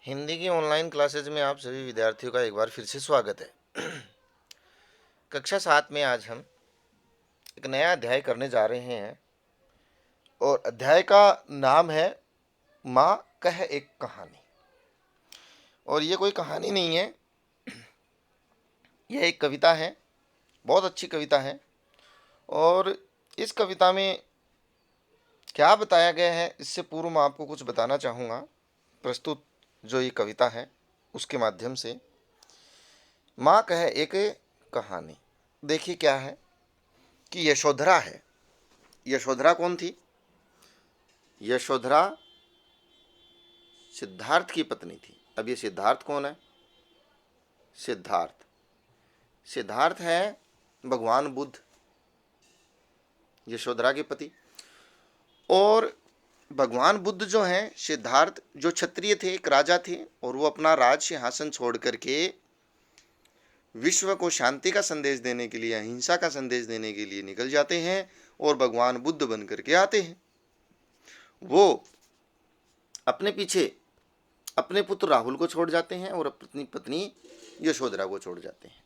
हिंदी की online classes में आप सभी विद्यार्थियों का एक बार फिर से स्वागत है। कक्षा 7 में आज हम एक नया अध्याय करने जा रहे हैं और अध्याय का नाम है माँ कह एक कहानी। और ये कोई कहानी नहीं है, यह एक कविता है, बहुत अच्छी कविता है। और इस कविता में क्या बताया गया है इससे पूर्व मैं आपको कुछ बताना चाहूँगा। प्रस्तुत जो ये कविता है उसके माध्यम से माँ कह एक कहानी। देखिए क्या है कि यशोधरा है। यशोधरा कौन थी? यशोधरा सिद्धार्थ की पत्नी थी। अब ये सिद्धार्थ कौन है? सिद्धार्थ सिद्धार्थ है भगवान बुद्ध, यशोधरा के पति। और भगवान बुद्ध जो हैं, सिद्धार्थ जो क्षत्रिय थे, एक राजा थे, और वो अपना राज सिंहासन छोड़ करके विश्व को शांति का संदेश देने के लिए, अहिंसा का संदेश देने के लिए निकल जाते हैं और भगवान बुद्ध बन करके आते हैं। वो अपने पीछे अपने पुत्र राहुल को छोड़ जाते हैं और अपनी पत्नी यशोधरा को छोड़ जाते हैं।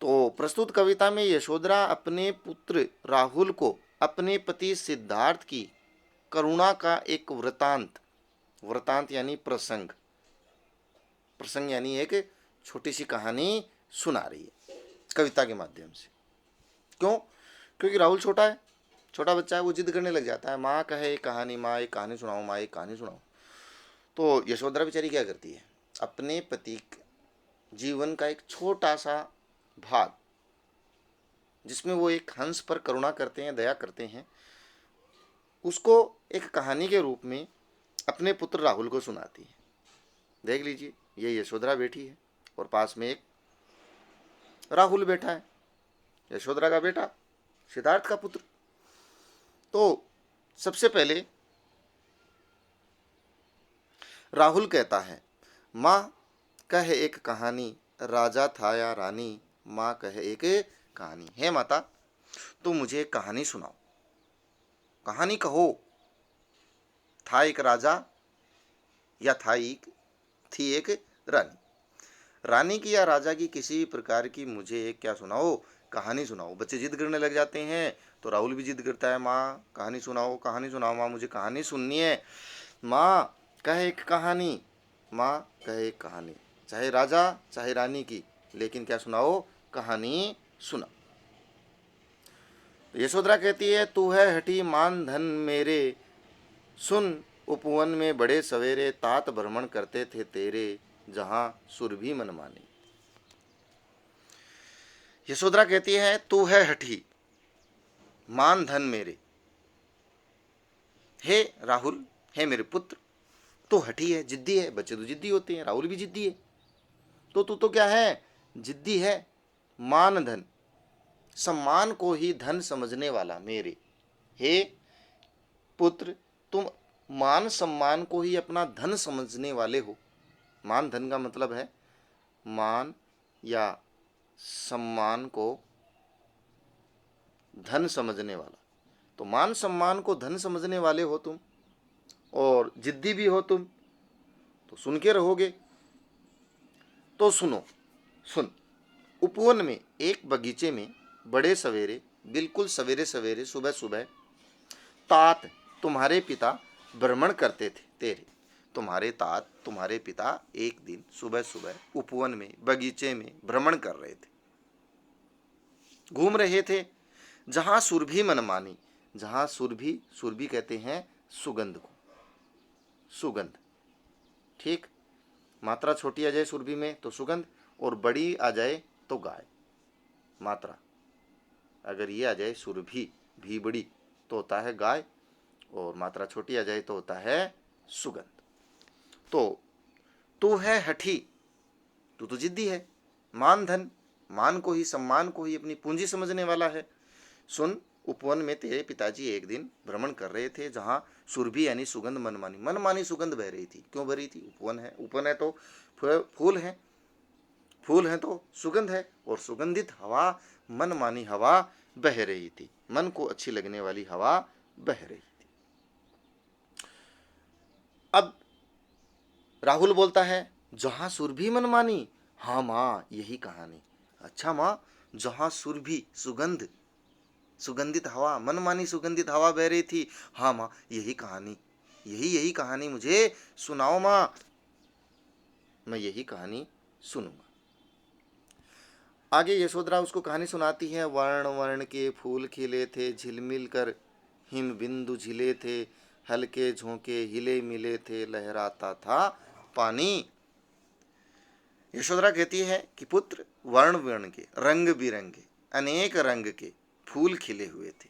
तो प्रस्तुत कविता में यशोधरा अपने पुत्र राहुल को अपने पति सिद्धार्थ की करुणा का एक वृतांत, वृतांत यानी प्रसंग, प्रसंग यानी एक छोटी सी कहानी सुना रही है कविता के माध्यम से। क्यों? क्योंकि राहुल छोटा है, छोटा बच्चा है, वो जिद करने लग जाता है, माँ कहे एक कहानी, माँ एक कहानी सुनाओ, माँ एक कहानी सुनाओ। तो यशोधरा बेचारी क्या करती है, अपने पति जीवन का एक छोटा सा भाग, जिसमें वो एक हंस पर करुणा करते हैं, दया करते हैं, उसको एक कहानी के रूप में अपने पुत्र राहुल को सुनाती है। देख लीजिए, ये यशोधरा बैठी है और पास में एक राहुल बैठा है, यशोधरा का बेटा, सिद्धार्थ का पुत्र। तो सबसे पहले राहुल कहता है, माँ कह एक कहानी, राजा था या रानी, माँ कह एक कहानी। है माता, तो मुझे एक कहानी सुनाओ, कहानी कहो। था एक राजा या थी एक रानी। रानी की या राजा की किसी भी प्रकार की मुझे एक क्या सुनाओ, कहानी सुनाओ। बच्चे जिद करने लग जाते हैं, तो राहुल भी जिद करता है, माँ कहानी सुनाओ, कहानी सुनाओ, माँ मुझे कहानी सुननी है, माँ कह एक कहानी, माँ कह एक कहानी। चाहे राजा चाहे रानी की, लेकिन क्या सुनाओ, कहानी सुना। यशोधरा कहती है, तू है हठी मान धन मेरे, सुन उपवन में बड़े सवेरे, तात भ्रमण करते थे तेरे, जहां सुरभि मन मानी। यशोधरा कहती है, तू है हठी मान धन मेरे, हे राहुल, हे मेरे पुत्र, तो हठी है, जिद्दी है। बच्चे तो जिद्दी होते हैं, राहुल भी जिद्दी है, तो तू तो क्या है, जिद्दी है। मान धन, सम्मान को ही धन समझने वाला मेरे, हे पुत्र, तुम मान सम्मान को ही अपना धन समझने वाले हो। मान धन का मतलब है मान या सम्मान को धन समझने वाला। तो मान सम्मान को धन समझने वाले हो तुम, और जिद्दी भी हो तुम, तो सुन के रहोगे। तो सुनो, सुन। उपवन में, एक बगीचे में, बड़े सवेरे, बिल्कुल सवेरे सवेरे, सुबह सुबह, तात तुम्हारे पिता भ्रमण करते थे तेरे, तुम्हारे तात तुम्हारे पिता एक दिन सुबह सुबह उपवन में, बगीचे में भ्रमण कर रहे थे, घूम रहे थे, जहां सुरभि मनमानी। जहां सुरभि, सुरभि कहते हैं सुगंध को, सुगंध, ठीक। मात्रा छोटी आ जाए सुरभि में तो सुगंध, और बड़ी आ जाए तो गाय। मात्रा अगर ये आ जाए सुरभि, भी बड़ी, तो होता है गाय, और मात्रा छोटी आ जाए तो होता है सुगंध। तो तू है हठी, तू तो जिद्दी है। मान धन, मान को ही, सम्मान को ही अपनी पूंजी समझने वाला है। सुन, उपवन में तेरे पिताजी एक दिन भ्रमण कर रहे थे, जहां सुरभि यानी सुगंध मनमानी, मनमानी सुगंध बह रही थी। क्यों बह रही थी? उपवन है, उपवन है तो फूल है, फूल है तो सुगंध है, और सुगंधित हवा, मनमानी हवा बह रही थी, मन को अच्छी लगने वाली हवा बह रही थी। अब राहुल बोलता है, जहां सुरभि मनमानी। हाँ माँ, यही कहानी। अच्छा माँ, जहां सुरभि सुगंध, सुगंधित हवा, मनमानी सुगंधित हवा बह रही थी। हाँ माँ, यही कहानी, यही यही कहानी मुझे सुनाओ माँ, मैं यही कहानी सुनूंगा। आगे यशोधरा उसको कहानी सुनाती है। वर्ण वर्ण के फूल खिले थे, झिलमिल कर हिम बिंदु झिले थे, हल्के झोंके हिले मिले थे, लहराता था पानी। यशोधरा कहती है कि पुत्र, वर्ण वर्ण के, रंग बिरंगे, अनेक रंग के फूल खिले हुए थे।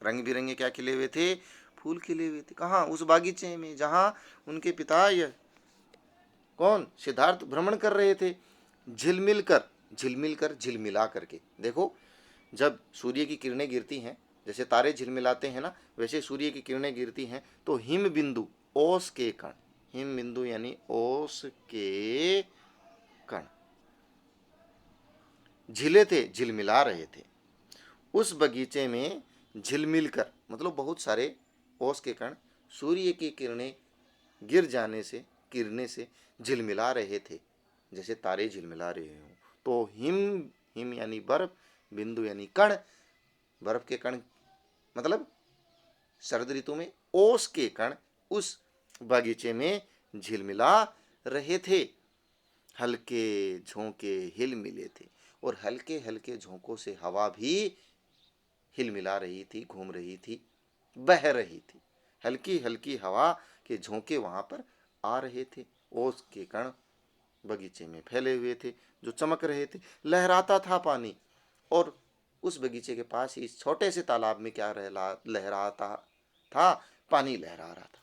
रंग बिरंगे क्या खिले हुए थे? फूल खिले हुए थे। कहाँ? उस बागीचे में जहां उनके पिता कौन, सिद्धार्थ भ्रमण कर रहे थे। झिलमिल कर, झिलमिल कर, झिलमिला करके। देखो, जब सूर्य की किरणें गिरती हैं, जैसे तारे झिलमिलाते हैं ना, वैसे सूर्य की किरणें गिरती हैं तो हिम बिंदु, ओस के कण, हिम बिंदु यानी ओस के कण झिले थे, झिलमिला रहे थे। उस बगीचे में झिलमिल कर मतलब बहुत सारे ओस के कण सूर्य की किरणें गिर जाने से, गिरने से झिलमिला रहे थे, जैसे तारे झिलमिला रहे हों। तो हिम, हिम यानी बर्फ, बिंदु यानी कण, बर्फ के कण मतलब शरद ऋतु में ओस के कण उस बगीचे में झिलमिला रहे थे। हल्के झोंके हिल मिले थे, और हल्के हल्के झोंकों से हवा भी हिल मिला रही थी, घूम रही थी, बह रही थी। हल्की हल्की हवा के झोंके वहां पर आ रहे थे। ओस के कण बगीचे में फैले हुए थे जो चमक रहे थे। लहराता था पानी, और उस बगीचे के पास ही इस छोटे से तालाब में क्या लहराता था? पानी लहरा रहा था।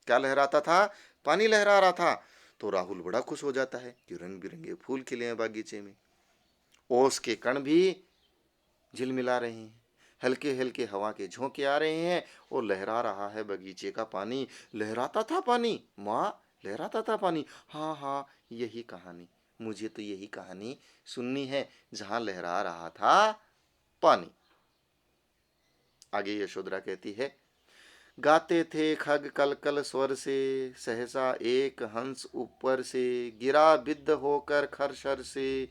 क्या लहराता था? पानी लहरा रहा था। तो राहुल बड़ा खुश हो जाता है कि रंग बिरंगे फूल खिले हैं बागीचे में, ओस के कण भी झिलमिला रहे हैं, हल्के हल्के हवा के झोंके आ रहे हैं, और लहरा रहा है बगीचे का पानी। लहराता था पानी माँ, लहराता था पानी। हाँ हाँ, यही कहानी, मुझे तो यही कहानी सुननी है, जहां लहरा रहा था पानी। आगे यशोधरा कहती है, गाते थे खग कल कल स्वर से, सहसा एक हंस ऊपर से, गिरा बिद्ध होकर खरशर से,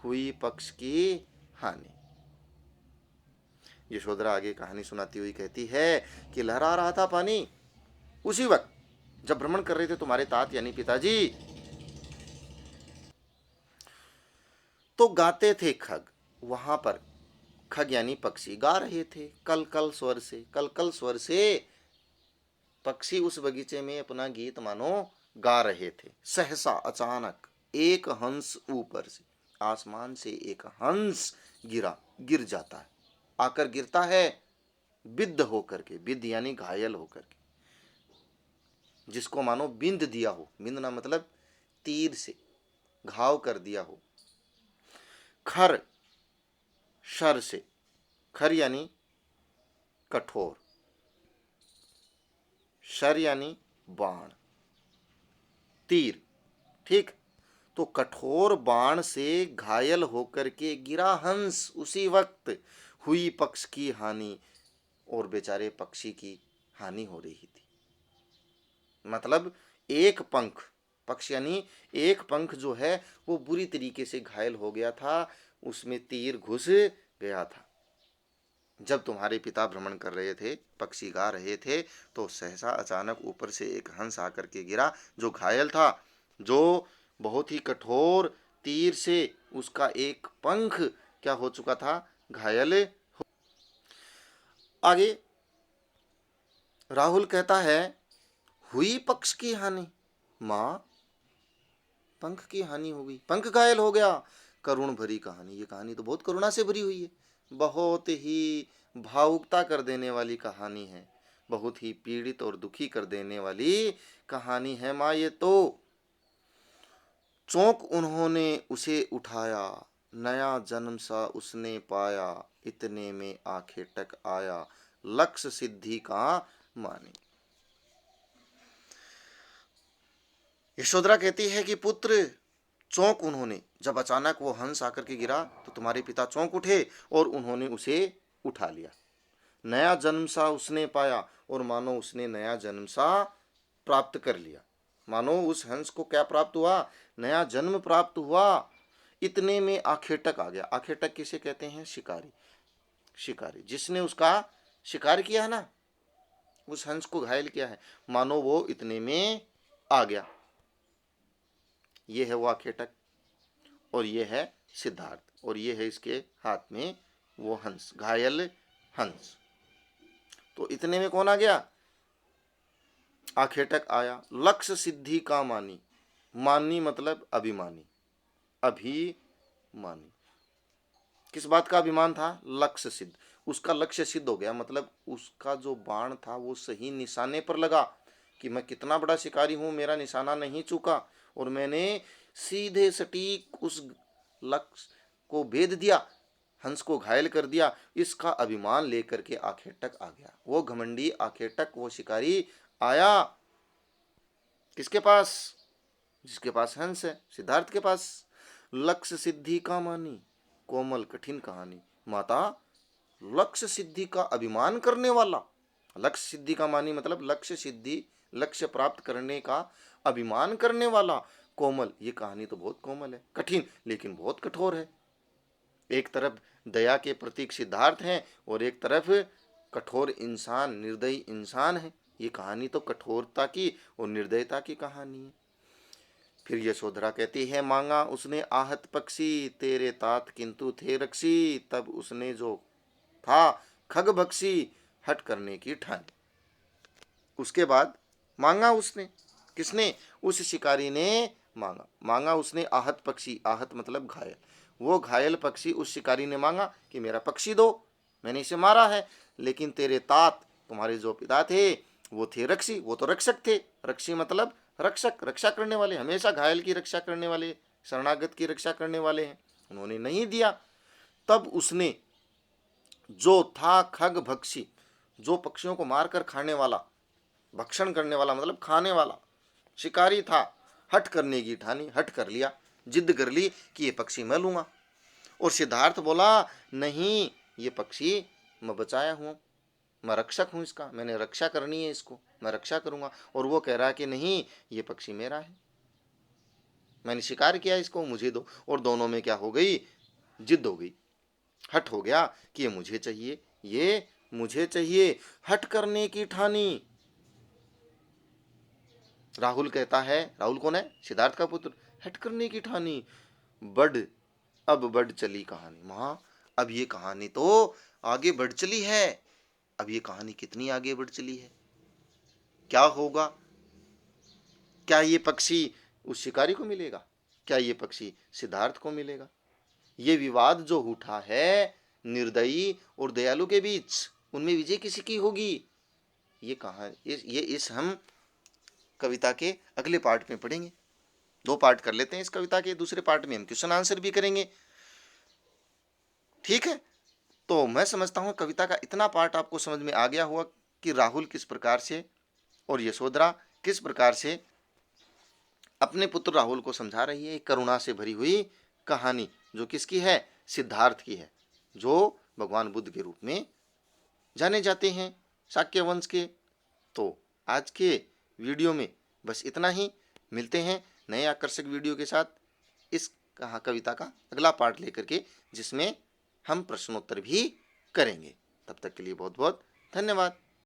हुई पक्ष की हानि। यशोधरा आगे कहानी सुनाती हुई कहती है कि लहरा रहा था पानी उसी वक्त जब भ्रमण कर रहे थे तुम्हारे तात यानी पिताजी। तो गाते थे खग, वहां पर खग यानी पक्षी गा रहे थे कल कल स्वर से, कल कल स्वर से पक्षी उस बगीचे में अपना गीत मानो गा रहे थे। सहसा अचानक एक हंस ऊपर से, आसमान से एक हंस गिरा, गिर जाता है, आकर गिरता है बिद्ध होकर के, बिद्ध यानी घायल होकर के, जिसको मानो बिंद दिया हो, बिंदना मतलब तीर से घाव कर दिया हो। खर, शर से, खर यानी कठोर, शर यानी बाण, तीर, ठीक। तो कठोर बाण से घायल होकर के गिरा हंस, उसी वक्त हुई पक्ष की हानि, और बेचारे पक्षी की हानि हो रही थी। मतलब एक पंख, पक्ष यानी एक पंख जो है वो बुरी तरीके से घायल हो गया था, उसमें तीर घुस गया था। जब तुम्हारे पिता भ्रमण कर रहे थे, पक्षी गा रहे थे, तो सहसा अचानक ऊपर से एक हंस आकर के गिरा जो घायल था, जो बहुत ही कठोर तीर से उसका एक पंख क्या हो चुका था? घायल। आगे राहुल कहता है, हुई पक्ष की हानि माँ, पंख की हानि हो गई, पंख घायल हो गया। करुण भरी कहानी, ये कहानी तो बहुत करुणा से भरी हुई है, बहुत ही भावुकता कर देने वाली कहानी है, बहुत ही पीड़ित और दुखी कर देने वाली कहानी है माँ ये तो। चौंक उन्होंने उसे उठाया, नया जन्म सा उसने पाया, इतने में आंखें टक आया, लक्ष्य सिद्धि का माने। यशोधरा कहती है कि पुत्र, चौंक उन्होंने, जब अचानक वो हंस आकर के गिरा तो तुम्हारे पिता चौंक उठे और उन्होंने उसे उठा लिया। नया जन्म सा उसने पाया, और मानो उसने नया जन्म सा प्राप्त कर लिया। मानो उस हंस को क्या प्राप्त हुआ, नया जन्म प्राप्त हुआ। इतने में आखेटक आ गया। आखेटक किसे कहते हैं, शिकारी। शिकारी जिसने उसका शिकार किया है ना, उस हंस को घायल किया है, मानो वो इतने में आ गया। ये है वो आखेटक और ये है सिद्धार्थ और ये है इसके हाथ में वो हंस, घायल हंस। तो इतने में कौन आ गया, आखेटक आया। लक्ष्य सिद्धि का मानी, मानी मतलब अभिमानी, अभिमानी। किस बात का अभिमान था, लक्ष्य सिद्ध। उसका लक्ष्य सिद्ध हो गया, मतलब उसका जो बाण था वो सही निशाने पर लगा कि मैं कितना बड़ा शिकारी हूं, मेरा निशाना नहीं चूका और मैंने सीधे सटीक उस लक्ष्य को भेद दिया, हंस को घायल कर दिया। इसका अभिमान लेकर के आखेटक आ गया। वो घमंडी आखेटक, वो शिकारी आया किसके पास, जिसके पास हंस है, सिद्धार्थ के पास। लक्ष्य सिद्धि का मानी, कोमल कठिन कहानी। माता, लक्ष्य सिद्धि का अभिमान करने वाला, लक्ष्य सिद्धि का मानी मतलब लक्ष्य सिद्धि, लक्ष्य प्राप्त करने का अभिमान करने वाला। कोमल, ये कहानी तो बहुत कोमल है, कठिन लेकिन बहुत कठोर है। एक तरफ दया के प्रतीक सिद्धार्थ हैं और एक तरफ कठोर इंसान, निर्दयी इंसान है। ये कहानी तो कठोरता की और निर्दयता की कहानी है। फिर यशोधरा कहती है, मांगा उसने आहत पक्षी, तेरे तात किंतु थे रक्षी। तब उसने जो था खग बक्षी, हट करने की ठानी। उसके बाद मांगा उसने, किसने, उस शिकारी ने मांगा। मांगा उसने आहत पक्षी, आहत मतलब घायल। वो घायल पक्षी उस शिकारी ने मांगा कि मेरा पक्षी दो, मैंने इसे मारा है। लेकिन तेरे तात, तुम्हारे जो पिता थे वो थे रक्षी, वो तो रक्षक थे। रक्षी मतलब रक्षक, रक्षा करने वाले, हमेशा घायल की रक्षा करने वाले, शरणागत की रक्षा करने वाले हैं। उन्होंने नहीं दिया। तब उसने, जो था खग भक्षी, जो पक्षियों को मारकर खाने वाला, भक्षण करने वाला मतलब खाने वाला शिकारी था, हट करने की ठानी, हट कर लिया, जिद कर ली कि ये पक्षी मैं लूंगा। और सिद्धार्थ बोला, नहीं, ये पक्षी मैं बचाया हूं, मैं रक्षक हूं इसका, मैंने रक्षा करनी है, इसको मैं रक्षा करूंगा। और वो कह रहा है कि नहीं, ये पक्षी मेरा है, मैंने शिकार किया, इसको मुझे दो। और दोनों में क्या हो गई, जिद हो गई, हट हो गया कि ये मुझे चाहिए, ये मुझे चाहिए। हट करने की ठानी। राहुल कहता है, राहुल कौन है, सिद्धार्थ का पुत्र। हट करने की ठानी, बढ़, अब बढ़ चली कहानी। मां, अब ये कहानी तो आगे बढ़ चली है। अब ये कहानी कितनी आगे बढ़ चली है, क्या होगा, क्या ये पक्षी उस शिकारी को मिलेगा, क्या ये पक्षी सिद्धार्थ को मिलेगा। ये विवाद जो उठा है निर्दयी और दयालु के बीच, उनमें विजय किसी की होगी, ये कहा, ये इस हम कविता के अगले पार्ट में पढ़ेंगे। 2 पार्ट कर लेते हैं इस कविता के, दूसरे पार्ट में हम क्वेश्चन आंसर भी करेंगे, ठीक है। तो मैं समझता हूं कविता का इतना पार्ट आपको समझ में आ गया होगा कि राहुल किस प्रकार से और यशोधरा किस प्रकार से अपने पुत्र राहुल को समझा रही है। करुणा से भरी हुई कहानी जो किसकी है, सिद्धार्थ की है, जो भगवान बुद्ध के रूप में जाने जाते हैं, शाक्य वंश के। तो आज के वीडियो में बस इतना ही। मिलते हैं नए आकर्षक वीडियो के साथ, इस कविता का अगला पार्ट लेकर के, जिसमें हम प्रश्नोत्तर भी करेंगे। तब तक के लिए बहुत बहुत धन्यवाद।